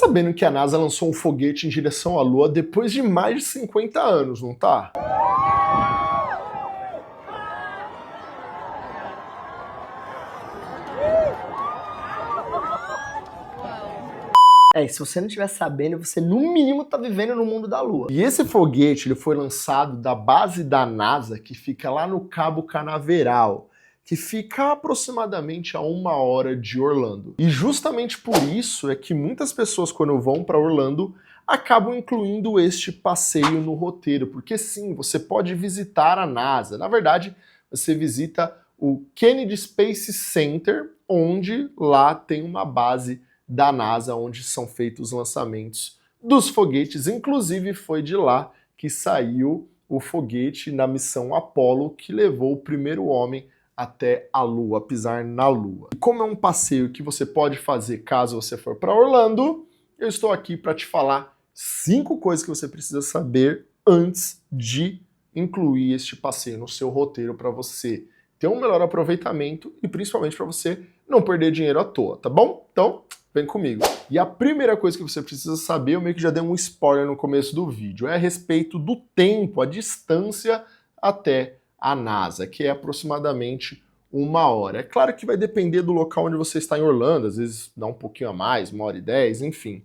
sabendo que a NASA lançou um foguete em direção à Lua depois de mais de 50 anos, não tá? E se você não estiver sabendo, você no mínimo tá vivendo no mundo da Lua. E esse foguete ele foi lançado da base da NASA, que fica lá no Cabo Canaveral, que fica aproximadamente a 1 hora de Orlando. E justamente por isso é que muitas pessoas, quando vão para Orlando, acabam incluindo este passeio no roteiro, porque sim, você pode visitar a NASA. Na verdade, você visita o Kennedy Space Center, onde lá tem uma base da NASA, onde são feitos os lançamentos dos foguetes. Inclusive, foi de lá que saiu o foguete na missão Apollo, que levou o primeiro homem até a Lua, pisar na Lua. E como é um passeio que você pode fazer caso você for para Orlando, eu estou aqui para te falar 5 coisas que você precisa saber antes de incluir este passeio no seu roteiro para você ter um melhor aproveitamento e principalmente para você não perder dinheiro à toa, tá bom? Então, vem comigo. E a primeira coisa que você precisa saber, eu meio que já dei um spoiler no começo do vídeo, é a respeito do tempo, a distância até a NASA, que é aproximadamente 1 hora. É claro que vai depender do local onde você está em Orlando, às vezes dá um pouquinho a mais, 1 hora e 10, enfim.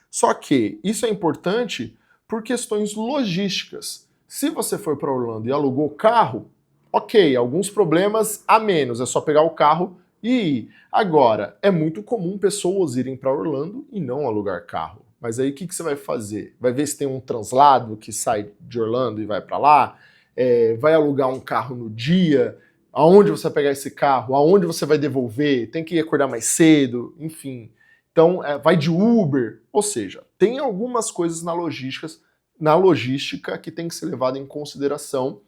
Só que isso é importante por questões logísticas. Se você for para Orlando e alugou carro, ok, alguns problemas a menos, é só pegar o carro e ir. Agora, é muito comum pessoas irem para Orlando e não alugar carro. Mas aí o que você vai fazer? Vai ver se tem um translado que sai de Orlando e vai para lá? Vai alugar um carro no dia? Aonde você vai pegar esse carro? Aonde você vai devolver? Tem que acordar mais cedo? Enfim. Então, vai de Uber. Ou seja, tem algumas coisas na logística que tem que ser levada em consideração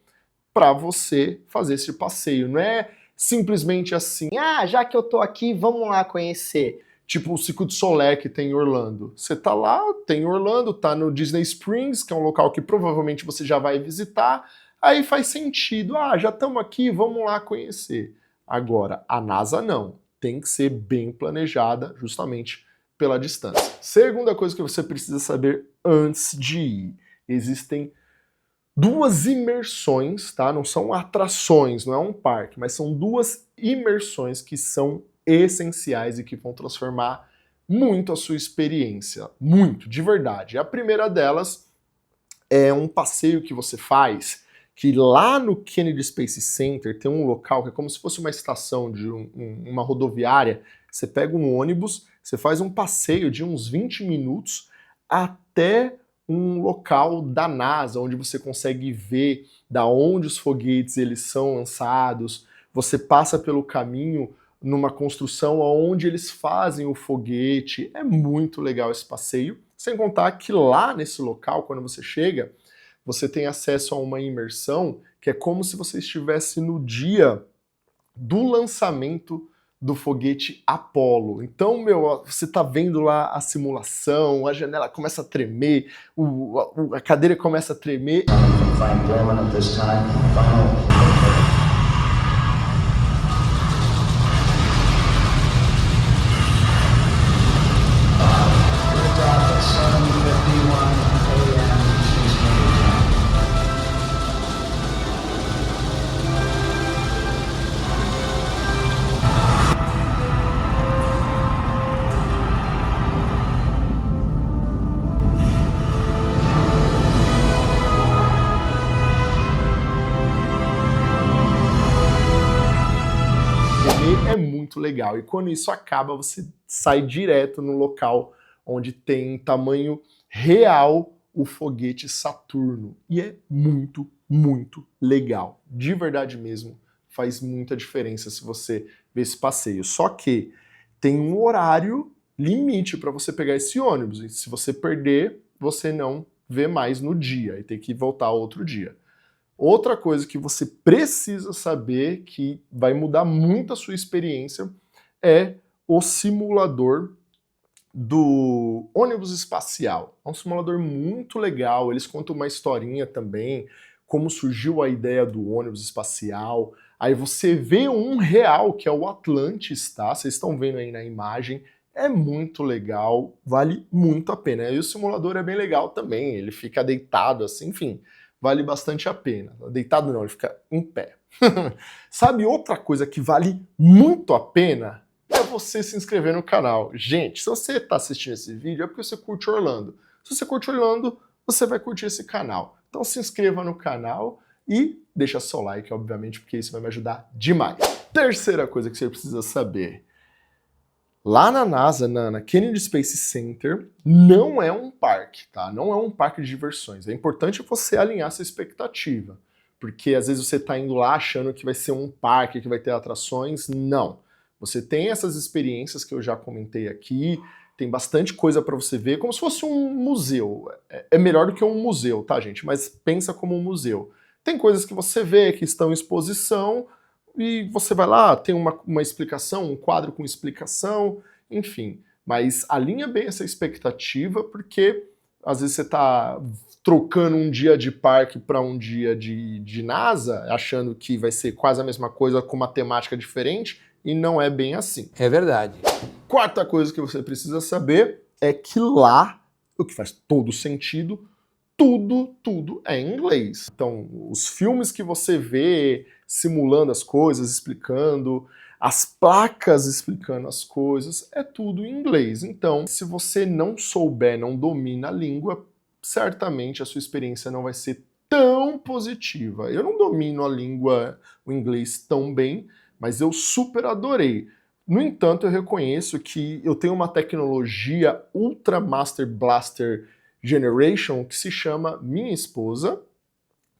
para você fazer esse passeio. Não é simplesmente assim, Já que eu tô aqui, vamos lá conhecer. Tipo o Circo du Soleil que tem em Orlando. Você tá lá, tem Orlando, tá no Disney Springs, que é um local que provavelmente você já vai visitar, aí faz sentido, já estamos aqui, vamos lá conhecer. Agora, a NASA não. Tem que ser bem planejada, justamente pela distância. Segunda coisa que você precisa saber antes de ir. Existem 2 imersões, tá? Não são atrações, não é um parque, mas são 2 imersões que são essenciais e que vão transformar muito a sua experiência. Muito, de verdade. A primeira delas é um passeio que você faz, que lá no Kennedy Space Center tem um local que é como se fosse uma estação de uma rodoviária. Você pega um ônibus, você faz um passeio de uns 20 minutos até um local da NASA, onde você consegue ver da onde os foguetes eles são lançados, você passa pelo caminho numa construção onde eles fazem o foguete. É muito legal esse passeio, sem contar que lá nesse local, quando você chega, você tem acesso a uma imersão que é como se você estivesse no dia do lançamento do foguete Apollo. Então, você tá vendo lá a simulação, a janela começa a tremer, a cadeira começa a tremer. É muito legal. E quando isso acaba, você sai direto no local onde tem tamanho real o foguete Saturno. E é muito, muito legal. De verdade mesmo, faz muita diferença se você ver esse passeio. Só que tem um horário limite para você pegar esse ônibus. E se você perder, você não vê mais no dia e tem que voltar outro dia. Outra coisa que você precisa saber, que vai mudar muito a sua experiência, é o simulador do ônibus espacial. É um simulador muito legal, eles contam uma historinha também, como surgiu a ideia do ônibus espacial. Aí você vê um real, que é o Atlantis, tá? Vocês estão vendo aí na imagem, É muito legal, vale muito a pena. E o simulador é bem legal também, ele fica deitado assim, enfim, vale bastante a pena. Deitado não, ele fica em pé. Sabe outra coisa que vale muito a pena? É você se inscrever no canal. Gente, se você está assistindo esse vídeo é porque você curte Orlando. Se você curte Orlando, você vai curtir esse canal. Então se inscreva no canal e deixa seu like, obviamente, porque isso vai me ajudar demais. Terceira coisa que você precisa saber. Lá na NASA, na Kennedy Space Center, não é um parque, tá? Não é um parque de diversões. É importante você alinhar essa expectativa, porque às vezes você está indo lá achando que vai ser um parque, que vai ter atrações. Não. Você tem essas experiências que eu já comentei aqui, tem bastante coisa para você ver, como se fosse um museu. É melhor do que um museu, tá, gente? Mas pensa como um museu. Tem coisas que você vê que estão em exposição, e você vai lá, tem uma explicação, um quadro com explicação, enfim. Mas alinha bem essa expectativa, porque às vezes você está trocando um dia de parque para um dia de NASA, achando que vai ser quase a mesma coisa com uma temática diferente, e não é bem assim. É verdade. Quarta coisa que você precisa saber é que lá, o que faz todo sentido, tudo é em inglês. Então, os filmes que você vê simulando as coisas, explicando, as placas explicando as coisas, é tudo em inglês. Então, se você não souber, não domina a língua, certamente a sua experiência não vai ser tão positiva. Eu não domino a língua, o inglês tão bem, mas eu super adorei. No entanto, eu reconheço que eu tenho uma tecnologia Ultra Master Blaster Generation que se chama minha esposa,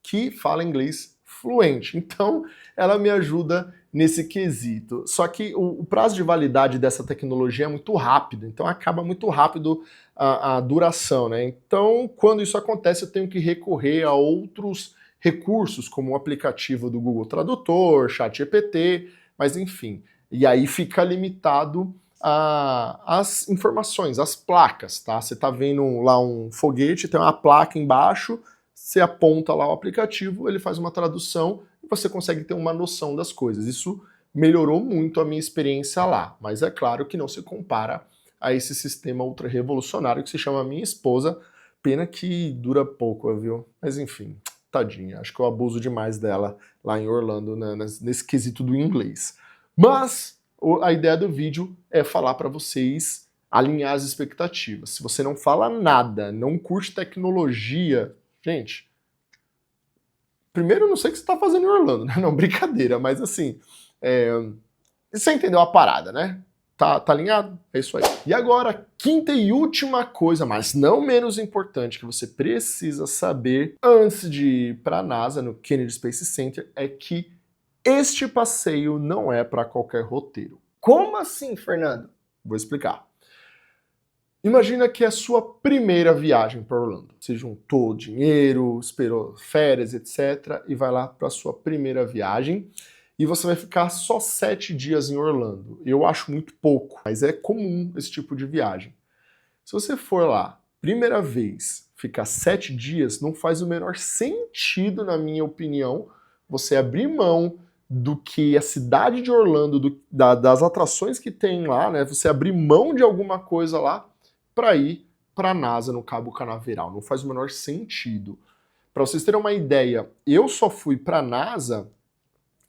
que fala inglês fluente. Então, ela me ajuda nesse quesito. Só que o prazo de validade dessa tecnologia é muito rápido, então acaba muito rápido a duração, né? Então, quando isso acontece, eu tenho que recorrer a outros recursos, como o aplicativo do Google Tradutor, ChatGPT, mas enfim. E aí fica limitado as informações, as placas, tá? Você tá vendo lá um foguete, tem uma placa embaixo, você aponta lá o aplicativo, ele faz uma tradução e você consegue ter uma noção das coisas. Isso melhorou muito a minha experiência lá, mas é claro que não se compara a esse sistema ultra revolucionário que se chama Minha Esposa. Pena que dura pouco, viu? Mas enfim, tadinha, acho que eu abuso demais dela lá em Orlando, né, nesse quesito do inglês. Mas a ideia do vídeo é falar para vocês alinhar as expectativas. Se você não fala nada, não curte tecnologia, gente, primeiro eu não sei o que você está fazendo em Orlando, né? Não, brincadeira, mas assim, você entendeu a parada, né? Tá alinhado? É isso aí. E agora, quinta e última coisa, mas não menos importante, que você precisa saber antes de ir para a NASA, no Kennedy Space Center, é que este passeio não é para qualquer roteiro. Como assim, Fernando? Vou explicar. Imagina que é a sua primeira viagem para Orlando. Você juntou dinheiro, esperou férias, etc. e vai lá para a sua primeira viagem. E você vai ficar só 7 dias em Orlando. Eu acho muito pouco, mas é comum esse tipo de viagem. Se você for lá, primeira vez, ficar 7 dias, não faz o menor sentido, na minha opinião, você abrir mão do que a cidade de Orlando, das atrações que tem lá, né? Você abrir mão de alguma coisa lá para ir para a NASA no Cabo Canaveral. Não faz o menor sentido. Para vocês terem uma ideia, eu só fui para a NASA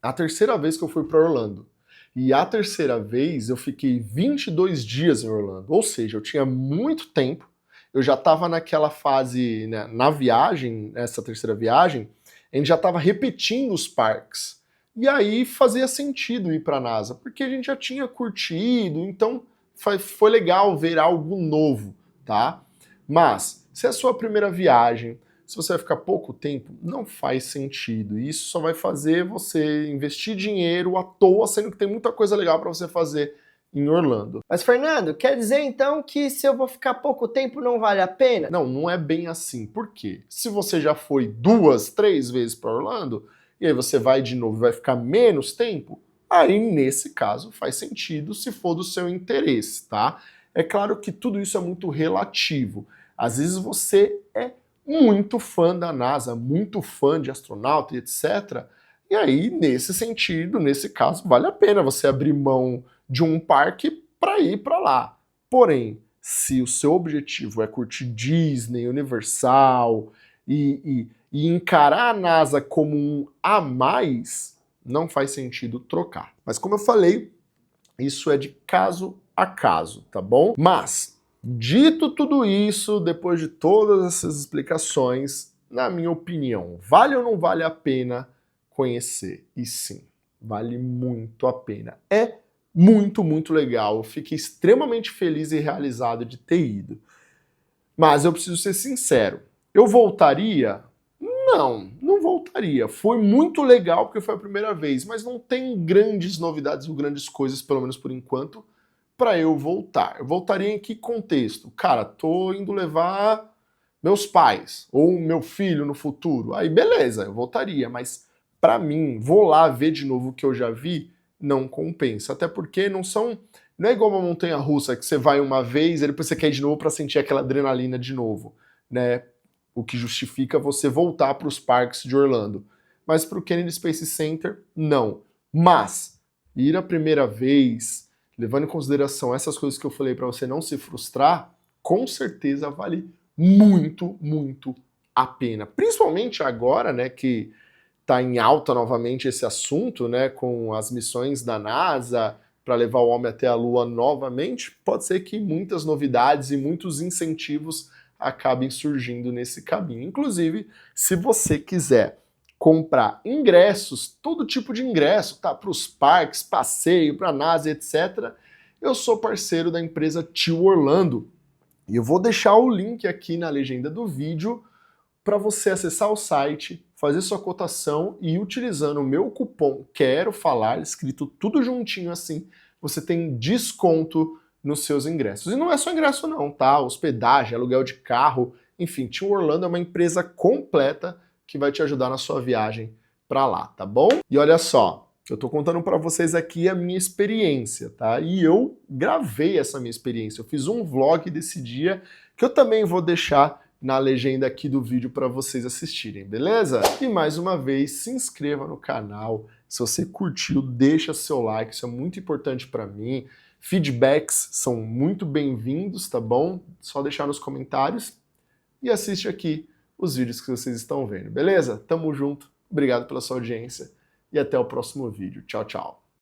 a terceira vez que eu fui para Orlando. E a terceira vez eu fiquei 22 dias em Orlando. Ou seja, eu tinha muito tempo. Eu já estava naquela fase, né, na viagem, nessa terceira viagem, a gente já estava repetindo os parques. E aí fazia sentido ir para a NASA, porque a gente já tinha curtido, então foi legal ver algo novo, tá? Mas, se é a sua primeira viagem, se você vai ficar pouco tempo, não faz sentido. Isso só vai fazer você investir dinheiro à toa, sendo que tem muita coisa legal para você fazer em Orlando. Mas, Fernando, quer dizer então que se eu vou ficar pouco tempo não vale a pena? Não, não é bem assim. Por quê? Se você já foi 2, 3 vezes para Orlando, e aí você vai de novo e vai ficar menos tempo, aí nesse caso faz sentido se for do seu interesse, tá? É claro que tudo isso é muito relativo. Às vezes você é muito fã da NASA, muito fã de astronauta e etc. E aí, nesse sentido, nesse caso, vale a pena você abrir mão de um parque para ir para lá. Porém, se o seu objetivo é curtir Disney, Universal e encarar a NASA como um a mais, não faz sentido trocar. Mas como eu falei, isso é de caso a caso, tá bom? Mas, dito tudo isso, depois de todas essas explicações, na minha opinião, vale ou não vale a pena conhecer? E sim, vale muito a pena. É muito, muito legal. Eu fiquei extremamente feliz e realizado de ter ido. Mas eu preciso ser sincero. Eu voltaria? Não voltaria. Foi muito legal porque foi a primeira vez, mas não tem grandes novidades ou grandes coisas, pelo menos por enquanto, para eu voltar. Eu voltaria em que contexto? Cara, tô indo levar meus pais ou meu filho no futuro. Aí beleza, eu voltaria, mas para mim, vou lá ver de novo o que eu já vi, não compensa. Até porque não é igual uma montanha-russa que você vai uma vez e depois você quer ir de novo para sentir aquela adrenalina de novo, né? O que justifica você voltar para os parques de Orlando. Mas para o Kennedy Space Center, não. Mas ir a primeira vez, levando em consideração essas coisas que eu falei para você não se frustrar, com certeza vale muito, muito a pena. Principalmente agora, né, que está em alta novamente esse assunto, né, com as missões da NASA para levar o homem até a Lua novamente, pode ser que muitas novidades e muitos incentivos acabem surgindo nesse caminho. Inclusive, se você quiser comprar ingressos, todo tipo de ingresso, tá? Para os parques, passeio, para a NASA, etc. Eu sou parceiro da empresa Tio Orlando. E eu vou deixar o link aqui na legenda do vídeo para você acessar o site, fazer sua cotação e utilizando o meu cupom Quero Falar, escrito tudo juntinho assim, você tem desconto nos seus ingressos. E não é só ingresso não, tá? Hospedagem, aluguel de carro, enfim, Tio Orlando é uma empresa completa que vai te ajudar na sua viagem para lá, tá bom? E olha só, eu tô contando para vocês aqui a minha experiência, tá? E eu gravei essa minha experiência, eu fiz um vlog desse dia que eu também vou deixar na legenda aqui do vídeo para vocês assistirem, beleza? E mais uma vez, se inscreva no canal, se você curtiu, deixa seu like, isso é muito importante para mim. Feedbacks são muito bem-vindos, tá bom? Só deixar nos comentários e assiste aqui os vídeos que vocês estão vendo, beleza? Tamo junto, obrigado pela sua audiência e até o próximo vídeo. Tchau, tchau.